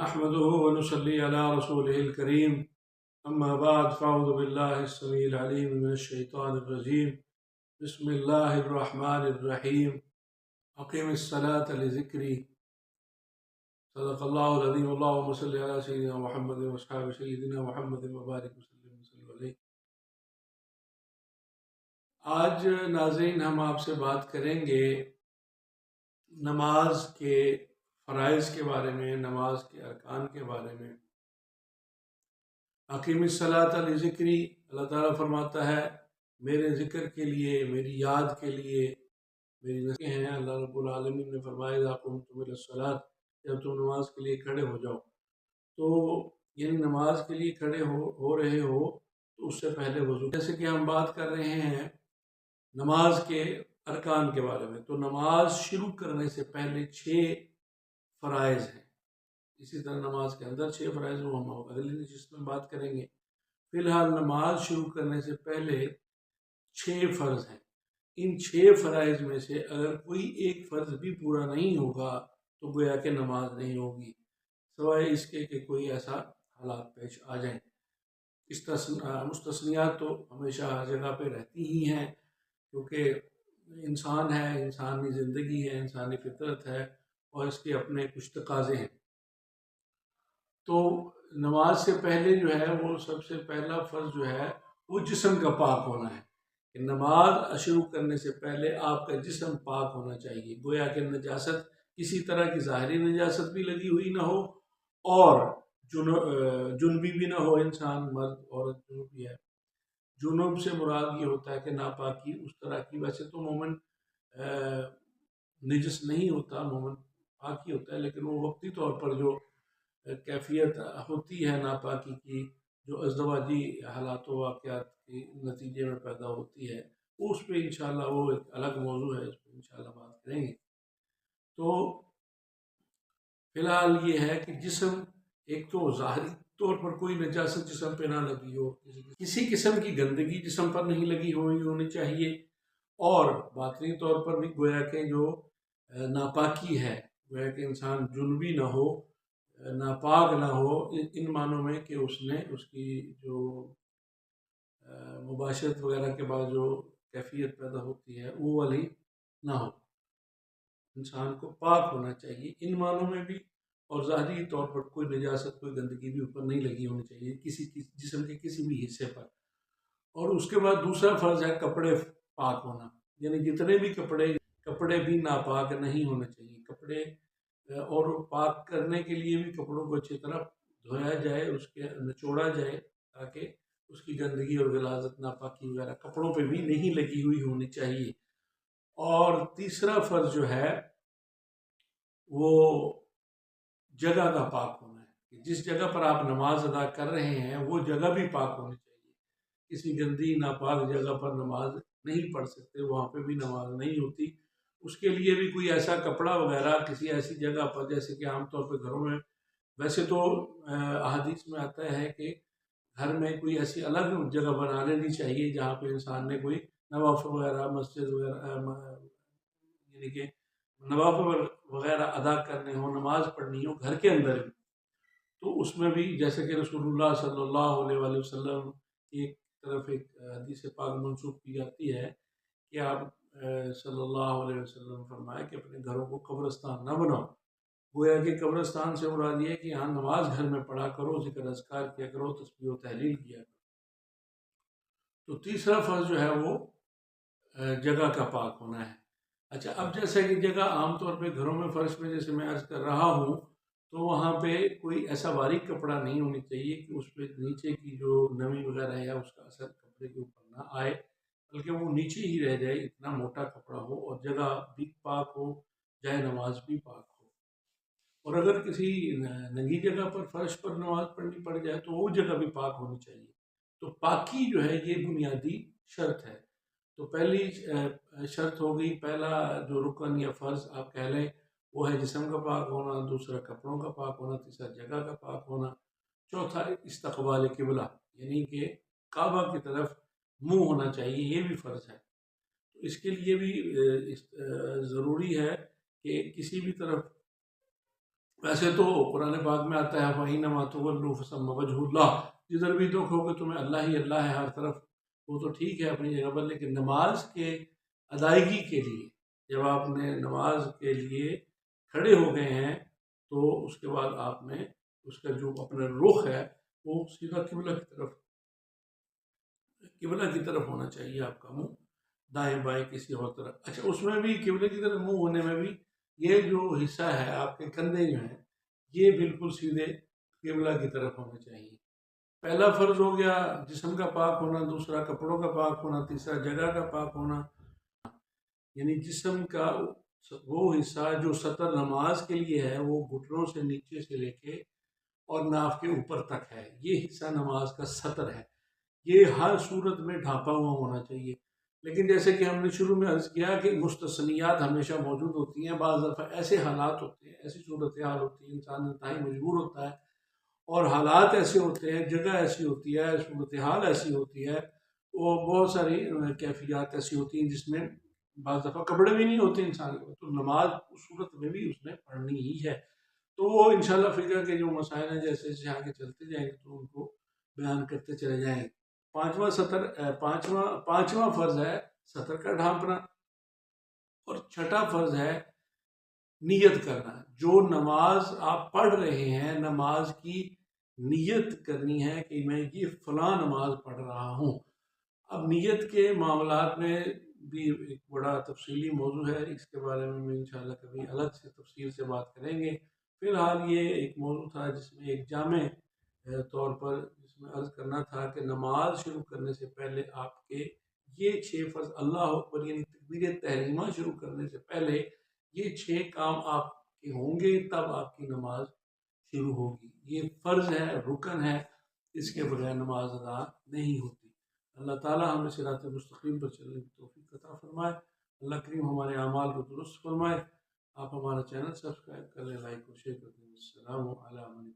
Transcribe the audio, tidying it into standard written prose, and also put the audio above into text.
نحمده ونصلي على رسوله الكريم أما بعد فأعوذ بالله السميع العليم من الشيطان الرجيم بسم الله الرحمن الرحيم أقم الصلاة لذكري صدق الله العظيم اللهم صل على سيدنا محمد وأصحاب سيدنا محمد وبارك وسلم عليه۔ آج ناظرین ہم آپ سے بات کریں گے نماز کے فرائض کے بارے میں، نماز کے ارکان کے بارے میں۔ اقیم الصلاۃ لذکری، اللہ تعالیٰ فرماتا ہے میرے ذکر کے لیے، میری یاد کے لیے میری نصیحتیں ہیں۔ اللہ رب العالمین نے فرمایا اذا قمتم الی الصلاۃ، جب تم نماز کے لیے کھڑے ہو جاؤ، تو یعنی نماز کے لیے کھڑے ہو رہے ہو تو اس سے پہلے وضو، جیسے کہ ہم بات کر رہے ہیں نماز کے ارکان کے بارے میں، تو نماز شروع کرنے سے پہلے 6 فرائض ہیں۔ اسی طرح نماز کے اندر 6 فرائض، وہ ہم اگلی نشست میں بات کریں گے۔ فی الحال نماز شروع کرنے سے پہلے 6 فرض ہیں۔ ان 6 فرائض میں سے اگر کوئی ایک فرض بھی پورا نہیں ہوگا تو گویا کہ نماز نہیں ہوگی، سوائے اس کے کہ کوئی ایسا حالات پیش آ جائیں۔ مستثنیات تو ہمیشہ ہر جگہ پہ رہتی ہی ہیں، کیونکہ انسان ہے، انسانی زندگی ہے، انسانی فطرت ہے، اور اس کے اپنے کچھ تقاضے ہیں۔ تو نماز سے پہلے جو ہے وہ سب سے پہلا فرض جو ہے وہ جسم کا پاک ہونا ہے، کہ نماز شروع کرنے سے پہلے آپ کا جسم پاک ہونا چاہیے، گویا کہ نجاست، کسی طرح کی ظاہری نجاست بھی لگی ہوئی نہ ہو، اور جنبی بھی نہ ہو، انسان مرد عورت جو بھی ہے۔ جنوب سے مراد یہ ہوتا ہے کہ ناپاکی اس طرح کی، ویسے تو مومن نجس نہیں ہوتا، مومن پاک ہی ہوتا ہے، لیکن وہ وقتی طور پر جو کیفیت ہوتی ہے ناپاکی کی، جو ازدواجی حالات و واقعات کے نتیجے میں پیدا ہوتی ہے، اس پہ انشاءاللہ وہ ایک الگ موضوع ہے، اس پہ انشاءاللہ بات کریں گے۔ تو فی الحال یہ ہے کہ جسم، ایک تو ظاہری طور پر کوئی نجاست جسم پہ نہ لگی ہو، کسی قسم کی گندگی جسم پر نہیں لگی ہونی چاہیے، اور باطنی طور پر بھی گویا کہ جو ناپاکی ہے، گویا کہ انسان جنبی نہ ہو، ناپاک نہ ہو، ان معنوں میں کہ اس کی جو مباشرت وغیرہ کے بعد جو کیفیت پیدا ہوتی ہے وہ والی نہ ہو، انسان کو پاک ہونا چاہیے ان معنوں میں بھی، اور ظاہری طور پر کوئی نجاست، کوئی گندگی بھی اوپر نہیں لگی ہونی چاہیے کسی جسم کے کسی بھی حصے پر۔ اور اس کے بعد دوسرا فرض ہے کپڑے پاک ہونا، یعنی جتنے بھی کپڑے بھی ناپاک نہیں ہونے چاہیے، کپڑے، اور پاک کرنے کے لیے بھی کپڑوں کو اچھی طرح دھویا جائے، اس کے نچوڑا جائے، تاکہ اس کی گندگی اور غلاظت، ناپاکی وغیرہ کپڑوں پہ بھی نہیں لگی ہوئی ہونی چاہیے۔ اور تیسرا فرض جو ہے وہ جگہ کا پاک ہونا ہے، کہ جس جگہ پر آپ نماز ادا کر رہے ہیں وہ جگہ بھی پاک ہونی چاہیے۔ کسی گندی ناپاک جگہ پر نماز نہیں پڑھ سکتے، وہاں پہ بھی نماز نہیں ہوتی۔ اس کے لیے بھی کوئی ایسا کپڑا وغیرہ کسی ایسی جگہ پر، جیسے کہ عام طور پہ گھروں میں، ویسے تو احادیث میں آتا ہے کہ گھر میں کوئی ایسی الگ جگہ بنا لینی چاہیے جہاں پہ انسان نے کوئی نوافل وغیرہ، مسجد وغیرہ، یعنی کہ نوافل وغیرہ ادا کرنے ہوں، نماز پڑھنی ہو گھر کے اندر بھی، تو اس میں بھی جیسے کہ رسول اللہ صلی اللہ علیہ وآلہ وسلم کی طرف ایک حدیث پاک منسوخ کی جاتی ہے کہ آپ صلی اللہ علیہ وسلم فرمائے کہ اپنے گھروں کو قبرستان نہ بناؤ، گویا کہ قبرستان سے مراد یہ ہے کہ یہاں نماز گھر میں پڑھا کرو، ذکر اذکار کیا کرو، تسبیح و تحلیل کیا کرو۔ تو تیسرا فرض جو ہے وہ جگہ کا پاک ہونا ہے۔ اچھا، اب جیسا کہ جگہ عام طور پہ گھروں میں فرش میں جیسے میں عرض کر رہا ہوں، تو وہاں پہ کوئی ایسا باریک کپڑا نہیں ہونا چاہیے کہ اس پہ نیچے کی جو نمی وغیرہ ہے یا اس کا اثر کپڑے کے اوپر نہ آئے، بلکہ وہ نیچے ہی رہ جائے، اتنا موٹا کپڑا ہو، اور جگہ بھی پاک ہو، جائے نماز بھی پاک ہو۔ اور اگر کسی ننگی جگہ پر فرش پر نماز پڑھنی پڑ جائے تو وہ جگہ بھی پاک ہونی چاہیے۔ تو پاکی جو ہے یہ بنیادی شرط ہے۔ تو پہلی شرط ہو گئی، پہلا جو رکن یا فرض آپ کہہ لیں وہ ہے جسم کا پاک ہونا، دوسرا کپڑوں کا پاک ہونا، تیسرا جگہ کا پاک ہونا، چوتھا استقبال قبلہ، یعنی کہ کعبہ کی طرف منہ ہونا چاہیے، یہ بھی فرض ہے۔ تو اس کے لیے بھی ضروری ہے کہ کسی بھی طرف ویسے تو قرآن پاک میں آتا ہے فَإِنَّمَا تُوَلُّوا فَثَمَّ وَجْهُ اللَّهِ، جدھر بھی دیکھو کہ تمہیں اللہ ہی اللہ ہے ہر طرف، وہ تو ٹھیک ہے اپنی جگہ پر، لیکن نماز کے ادائیگی کے لیے جب آپ نے نماز کے لیے کھڑے ہو گئے ہیں تو اس کے بعد آپ نے اس کا جو اپنا رخ ہے وہ سیدھا قبلہ کی طرف ہونا چاہیے، آپ کا منہ دائیں بائیں کسی اور طرف۔ اچھا، اس میں بھی قبلے کی طرف منہ ہونے میں بھی یہ جو حصہ ہے آپ کے کندھے جو ہیں یہ بالکل سیدھے قبلہ کی طرف ہونے چاہیے۔ پہلا فرض ہو گیا جسم کا پاک ہونا، دوسرا کپڑوں کا پاک ہونا، تیسرا جگہ کا پاک ہونا، یعنی جسم کا وہ حصہ جو سطر نماز کے لیے ہے وہ گھٹنوں سے نیچے سے لے کے اور ناف کے اوپر تک ہے، یہ حصہ نماز کا سطر ہے، یہ ہر صورت میں ڈھانپا ہوا ہونا چاہیے۔ لیکن جیسے کہ ہم نے شروع میں عرض کیا کہ مستثنیات ہمیشہ موجود ہوتی ہیں، بعض دفعہ ایسے حالات ہوتے ہیں، ایسی صورتحال ہوتی ہے، انسان انتہائی مجبور ہوتا ہے اور حالات ایسے ہوتے ہیں، جگہ ایسی ہوتی ہے، صورتحال ایسی ہوتی ہے، وہ بہت ساری کیفیات ایسی ہوتی ہیں جس میں بعض دفعہ کپڑے بھی نہیں ہوتے انسان کو، تو نماز اس صورت میں بھی اس نے پڑھنی ہی ہے۔ تو وہ انشاءاللہ فقہ کے جو مسائل ہیں جیسے جیسے آگے چلتے جائیں گے تو ان کو بیان کرتے چلے جائیں گے۔ پانچواں فرض ہے سطر کا ڈھانپنا، اور چھٹا فرض ہے نیت کرنا۔ جو نماز آپ پڑھ رہے ہیں نماز کی نیت کرنی ہے کہ میں یہ فلاں نماز پڑھ رہا ہوں۔ اب نیت کے معاملات میں بھی ایک بڑا تفصیلی موضوع ہے، اس کے بارے میں انشاءاللہ کبھی الگ سے تفصیل سے بات کریں گے۔ فی الحال یہ ایک موضوع تھا جس میں ایک جامع طور پر جس میں عرض کرنا تھا کہ نماز شروع کرنے سے پہلے آپ کے یہ 6 فرض، اللہ اکبر یعنی تکبیر تحریمہ شروع کرنے سے پہلے یہ 6 کام آپ کے ہوں گے، تب آپ کی نماز شروع ہوگی۔ یہ فرض ہے، رکن ہے، اس کے بغیر نماز ادا نہیں ہوتی۔ اللہ تعالیٰ ہمیں صراط مستقیم پر چلنے کی توفیق عطا فرمائے۔ اللہ کریم ہمارے اعمال کو درست فرمائے۔ آپ ہمارا چینل سبسکرائب کر لیں، لائک اور شیئر کر دیں۔ السلام علیکم۔